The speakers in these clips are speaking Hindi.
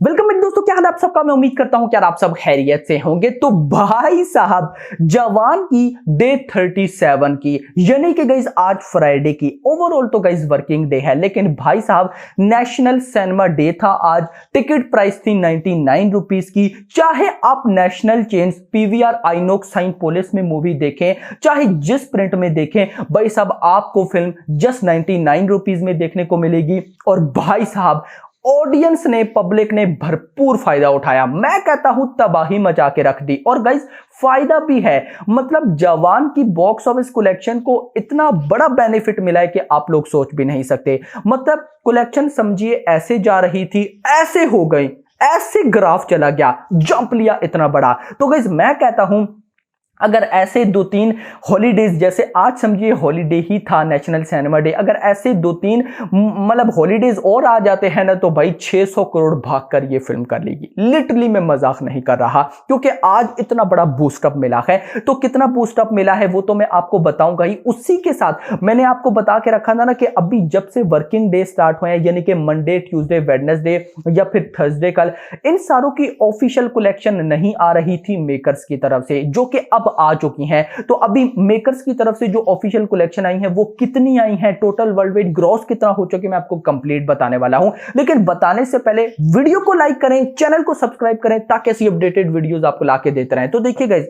वेलकम बैक दोस्तों, क्या हाल है आप सबका। मैं उम्मीद करता हूं कि यार आप सब खैरियत से होंगे। तो भाई साहब, जवान की डे 37 की यानी कि गाइस आज फ्राइडे की ओवरऑल तो गाइस वर्किंग डे है, लेकिन भाई साहब नेशनल सिनेमा डे था आज। टिकट प्राइस थी 99 रुपीज की। चाहे आप national chains PVR INOX Cinepolis में मूवी देखें, चाहे जिस प्रिंट में देखें, भाई साहब आपको फिल्म जस्ट 99 रुपीज में देखने को मिलेगी। और भाई साहब ऑडियंस ने, पब्लिक ने भरपूर फायदा उठाया। मैं कहता हूं तबाही मचा के रख दी। और गाइस फायदा भी है, मतलब जवान की बॉक्स ऑफिस कलेक्शन को इतना बड़ा बेनिफिट मिला है कि आप लोग सोच भी नहीं सकते। मतलब कलेक्शन समझिए ऐसे जा रही थी, ऐसे हो गई, ऐसे ग्राफ चला गया, जंप लिया इतना बड़ा। तो गाइस मैं कहता हूं अगर ऐसे दो तीन हॉलीडेज, जैसे आज समझिए हॉलीडे ही था नेशनल सिनेमा डे, अगर ऐसे दो तीन मतलब हॉलीडेज और आ जाते हैं ना, तो भाई 600 करोड़ भागकर ये फिल्म कर लेगी। लिटरली मैं मजाक नहीं कर रहा, क्योंकि आज इतना बड़ा बूस्टअप मिला है। तो कितना बूस्टअप मिला है वो तो मैं आपको बताऊंगा ही। उसी के साथ मैंने आपको बता के रखा था ना कि अभी जब से वर्किंग डे स्टार्ट हुए हैं, यानी कि मंडे, ट्यूसडे, वेडनेसडे या फिर थर्सडे कल, इन सारों की ऑफिशियल कलेक्शन नहीं आ रही थी मेकर्स की तरफ से, जो कि अब आ चुकी हैं। तो अभी मेकर्स की तरफ से जो ऑफिशियल कलेक्शन आई है वो कितनी आई है, टोटल वर्ल्ड वाइड ग्रॉस कितना हो चुके, मैं आपको कंप्लीट बताने वाला हूं। लेकिन बताने से पहले वीडियो को लाइक करें, चैनल को सब्सक्राइब करें, ताकि ऐसी अपडेटेड वीडियोस आपको लाके देते रहें। तो देखिए गाइस,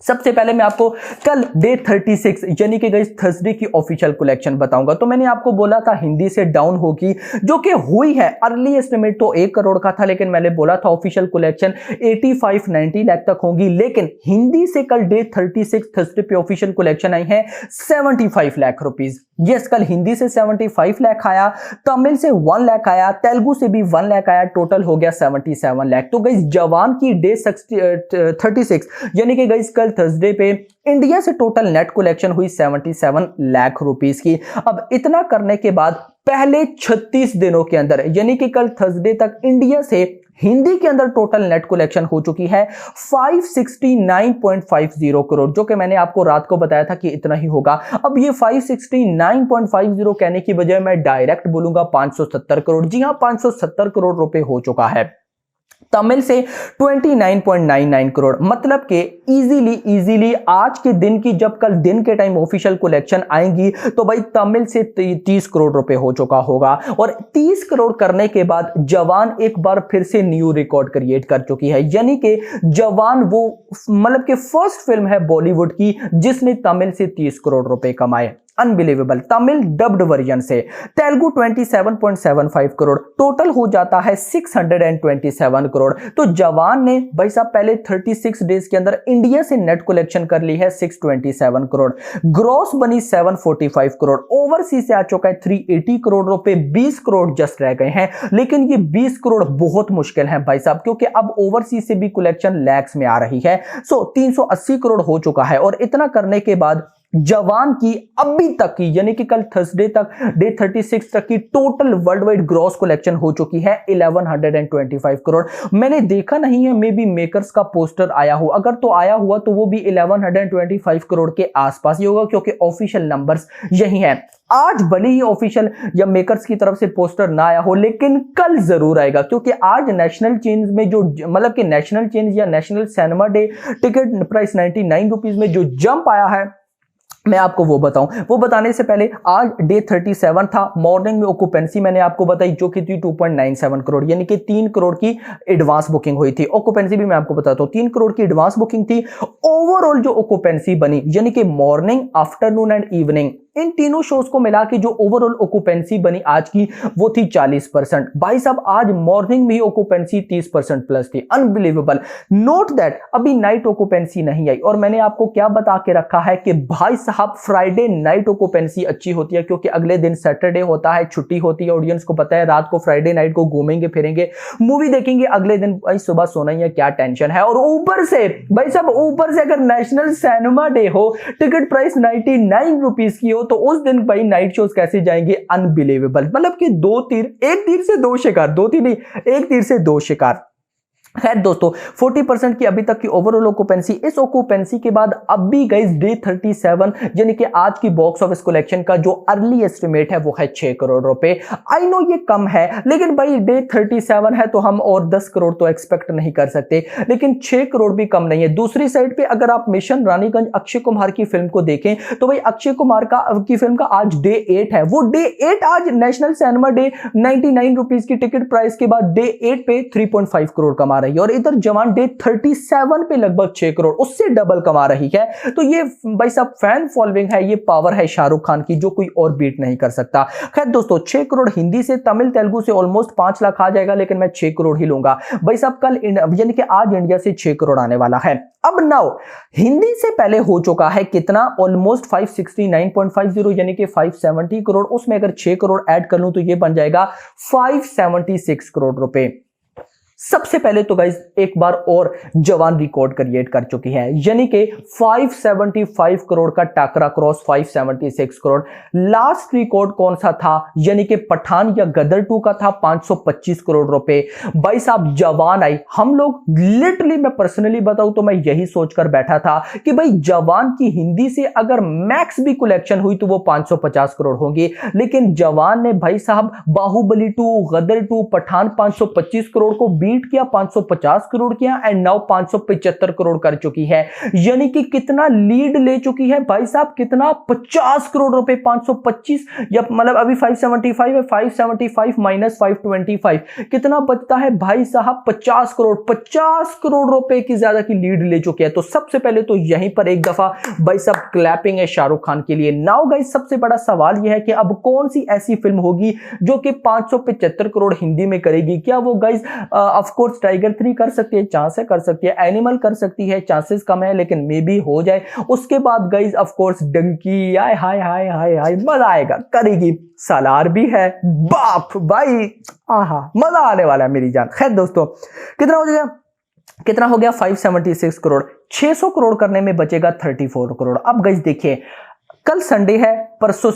सबसे पहले मैं आपको कल डे 36 यानी कि गाइस थर्सडे की ऑफिशियल कलेक्शन बताऊंगा। तो मैंने आपको बोला था हिंदी से डाउन होगी, जो कि हुई है। अर्ली एस्टिमेट तो 1 करोड़ का था, लेकिन मैंने बोला था ऑफिशियल कलेक्शन 85-90 लाख तक होगी। लेकिन हिंदी से कल डे 36 थर्सडे पे ऑफिशियल कलेक्शन आई है 75 लाख रुपीज। यस, कल हिंदी से 75 लाख आया, तमिल से 1 लाख आया, तेलुगु से भी 1 लाख आया, टोटल हो गया 77 लाख। तो गाइस जवान की डे 36 यानी कि गाइस कल थर्सडे पे इंडिया से टोटल नेट कलेक्शन हुई 77 लाख रुपीस की। अब इतना करने के बाद पहले 36 दिनों के अंदर, यानी कि कल थर्सडे तक इंडिया से हिंदी के अंदर टोटल नेट कलेक्शन हो चुकी है 569.50 करोड़, जो कि मैंने आपको रात को बताया था कि इतना ही होगा। अब ये 569.50 कहने की बजाय मैं डायरेक्ट बोलूंगा 570 करोड़। जी हां, 570 करोड़ रुपए हो चुका है। तमिल से 29.99 करोड़, मतलब कि इजीली आज के दिन की, जब कल दिन के टाइम ऑफिशियल कलेक्शन आएंगी, तो भाई तमिल से 30 करोड़ रुपए हो चुका होगा। और 30 करोड़ करने के बाद जवान एक बार फिर से न्यू रिकॉर्ड क्रिएट कर चुकी है। यानी कि जवान वो मतलब कि फर्स्ट फिल्म है बॉलीवुड की जिसने तमिल से 30 करोड़ रुपए कमाए। अनबिलीवेबल। तमिल डब्ड वर्जन से तेलुगु 27.75 करोड़, टोटल हो जाता है 627 करोड़। तो जवान ने भाई साहब पहले 36 डेज के अंदर इंडिया से नेट कलेक्शन कर ली है 627 करोड़, ग्रॉस बनी 745 करोड़, ओवरसीज से आ चुका है 380 करोड़ रुपए, 20 करोड़ जस्ट रह गए हैं। लेकिन ये 20 करोड़ बहुत मुश्किल है भाई साहब, क्योंकि अब ओवरसीज से भी कलेक्शन लैक्स में आ रही है। सो 380 करोड़ हो चुका है। और इतना करने के बाद जवान की अभी तक की, यानी कि कल थर्सडे तक डे 36 तक की total world wide gross collection हो चुकी है 1125 करोड़। मैंने देखा नहीं है, मे बी मेकर्स का पोस्टर आया हो, अगर तो आया हुआ तो वो भी 1125 करोड़ के आसपास ही होगा, क्योंकि ऑफिशियल नंबर्स यही है। आज भले ही ऑफिशियल या मेकर्स की तरफ से पोस्टर ना आया हो, लेकिन कल जरूर आएगा, क्योंकि आज नेशनल चेन्स में जो, मतलब कि नेशनल चेन्स या national cinema day ticket price 99 rupees में जो जंप आया है, मैं आपको वो बताऊं। वो बताने से पहले आज डे 37 था। मॉर्निंग में ऑक्यूपेंसी मैंने आपको बताई, जो कि थी 2.97 करोड़, यानी कि 3 करोड़ की एडवांस बुकिंग हुई थी। ऑक्यूपेंसी भी मैं आपको बताता हूं, 3 करोड़ की एडवांस बुकिंग थी। ओवरऑल जो ऑक्यूपेंसी बनी, यानी कि मॉर्निंग, आफ्टरनून एंड इवनिंग, इन तीनों शोज को मिला के जो ओवरऑल ऑक्यूपेंसी बनी आज की, वो थी 40%। भाई साहब आज मॉर्निंग में ही ऑक्यूपेंसी 30% प्लस थी। अनबिलीवेबल। नोट दैट अभी नाइट ऑक्यूपेंसी नहीं आई। और मैंने आपको क्या बता के रखा है कि भाई साहब फ्राइडे नाइट ऑक्यूपेंसी अच्छी होती है, क्योंकि अगले दिन सैटरडे होता है, छुट्टी होती है। ऑडियंस को पता है रात को फ्राइडे नाइट को घूमेंगे फिरेंगे, मूवी देखेंगे, अगले दिन भाई सुबह सोना ही है, क्या टेंशन है। और ऊपर से भाई साहब, ऊपर से अगर नेशनल सिनेमा डे हो, टिकट प्राइस 99 रुपीज की हो, तो उस दिन भाई नाइट शोज कैसे जाएंगे। अनबिलीवेबल। मतलब कि दो तीर, एक तीर से दो शिकार, दो तीर नहीं, एक तीर से दो शिकार। खैर दोस्तों 40% की अभी तक की ओवरऑल ऑक्यूपेंसी, इस ऑक्यूपेंसी के बाद अब भी गाइस डे 37 यानी कि आज की बॉक्स ऑफिस कलेक्शन का जो अर्ली एस्टिमेट है वो है 6 करोड़ रुपए। आई नो ये कम है, लेकिन भाई डे 37 है तो हम और 10 करोड़ तो एक्सपेक्ट नहीं कर सकते, लेकिन 6 करोड़ भी कम नहीं है। दूसरी साइड पे अगर आप मिशन रानीगंज अक्षय कुमार की फिल्म को देखें तो भाई अक्षय कुमार की फिल्म का आज डे 8 है, वो डे 8 आज नेशनल सिनेमा डे 99 रुपीज की टिकट प्राइस के बाद डे 8 पे 3.5 करोड़ कमा रही है, और इधर जवान डे 37 पे लगभग 6 करोड़, उससे डबल कमा रही है। तो ये भाई साहब फैन फॉलोइंग है, ये पावर है शाहरुख खान की जो कोई और बीट नहीं कर सकता। खैर दोस्तों 6 करोड़ हिंदी से, तमिल तेलुगु से ऑलमोस्ट 5 लाख आ जाएगा, लेकिन मैं 6 करोड़ ही लूंगा भाई साहब। कल यानी कि आज इंडिया से 6 करोड़ आने वाला है। अब नाउ हिंदी से पहले हो चुका है कितना, ऑलमोस्ट 569.50 यानी कि 570 करोड़, उसमें अगर 6 करोड़ ऐड कर लूं तो ये बन जाएगा 576 करोड़ रुपए। सबसे पहले तो गाइज एक बार और जवान रिकॉर्ड क्रिएट कर चुकी है, यानी कि 575 करोड़ का टाकरा क्रॉस 576 करोड़। लास्ट रिकॉर्ड कौन सा था, यानी कि पठान या गदर 2 का था 525 करोड़ रुपए। भाई साहब जवान आई, हम लोग लिटरली, मैं पर्सनली बताऊं तो मैं यही सोचकर बैठा था कि भाई जवान की हिंदी से अगर मैक्स भी कलेक्शन हुई तो वो 550 करोड़ होंगी, लेकिन जवान ने भाई साहब बाहुबली 2, गदर 2, पठान 525 करोड़ को बीट किया, 550 करोड़ किया एंड नाउ 575 करोड़ कर चुकी है। यानी कि कितना लीड ले चुकी है भाई साहब, कितना 50 करोड़ रुपए, 525 या मतलब अभी 575 है, 575 माइनस 525 कितना बचता है भाई साहब, 50 करोड़, 50 करोड़ रुपए की ज्यादा की लीड ले चुकी है। तो सबसे पहले तो यहीं पर एक दफा भाई साहब क्लैपिंग है शाहरुख खान के लिए। नाउ गाइस सबसे बड़ा सवाल यह है कि अब कौन सी ऐसी फिल्म होगी जो कि 575 करोड़ हिंदी में करेगी। क्या वो गाइस ऑफ कोर्स टाइगर 3 कर सकती है, चांस है कर सकती है, एनिमल कर सकती है, चांसेस कम है लेकिन मे बी हो जाए। उसके बाद गाइस ऑफ कोर्स डंकी, हाय हाय हाय हाय हाय मजा आएगा, करेगी। सालार भी है, बाप भाई, आहा मजा आने वाला है मेरी जान। खैर दोस्तों कितना हो गया, कितना हो गया 576 करोड़, 600 करोड़ करने में बचेगा 34 करोड़। अब गाइस देखिए कल संडे है, परसों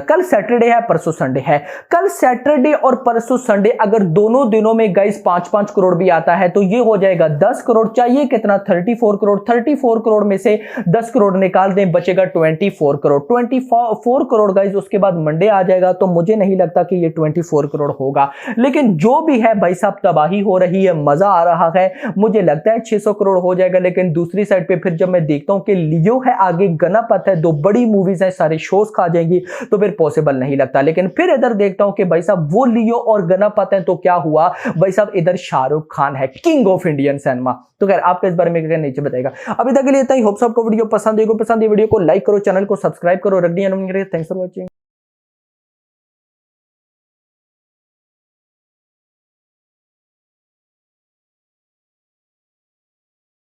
कल सैटरडे है, परसों संडे है। कल सैटरडे और परसों संडे अगर दोनों दिनों में गाइस 5-5 करोड़ भी आता है तो ये हो जाएगा 10 करोड़। चाहिए कितना, 34 करोड़। 34 करोड़ में से 10 करोड़ निकाल दें, बचेगा 24 करोड़। 24 करोड़ गाइस उसके बाद मंडे आ जाएगा, तो मुझे नहीं लगता कि ये 24 करोड़ होगा, लेकिन जो भी है भाई साहब तबाही हो रही है, मजा आ रहा है। मुझे लगता है 600 करोड़ हो जाएगा, लेकिन दूसरी साइड पे फिर जब मैं देखता हूं कि लियो है आगे, गणपत है, दो बड़ी मूवीज हैं, सारे शोज खा जाएंगी, तो फिर पॉसिबल नहीं लगता। लेकिन फिर इधर देखता हूं कि भाई साहब वो लियो और गणपत हैं, तो क्या हुआ भाई साहब, इधर शाहरुख खान है, किंग ऑफ इंडियन सिनेमा। तो खैर आपके इस बारे में क्या नीचे बताएगा। अभी तक के लिए इतना ही। होप्स आपको वीडियो पसंद है वीडियो को लाइक करो, चैनल को सब्सक्राइब करो, रख दिया। Thanks for watching.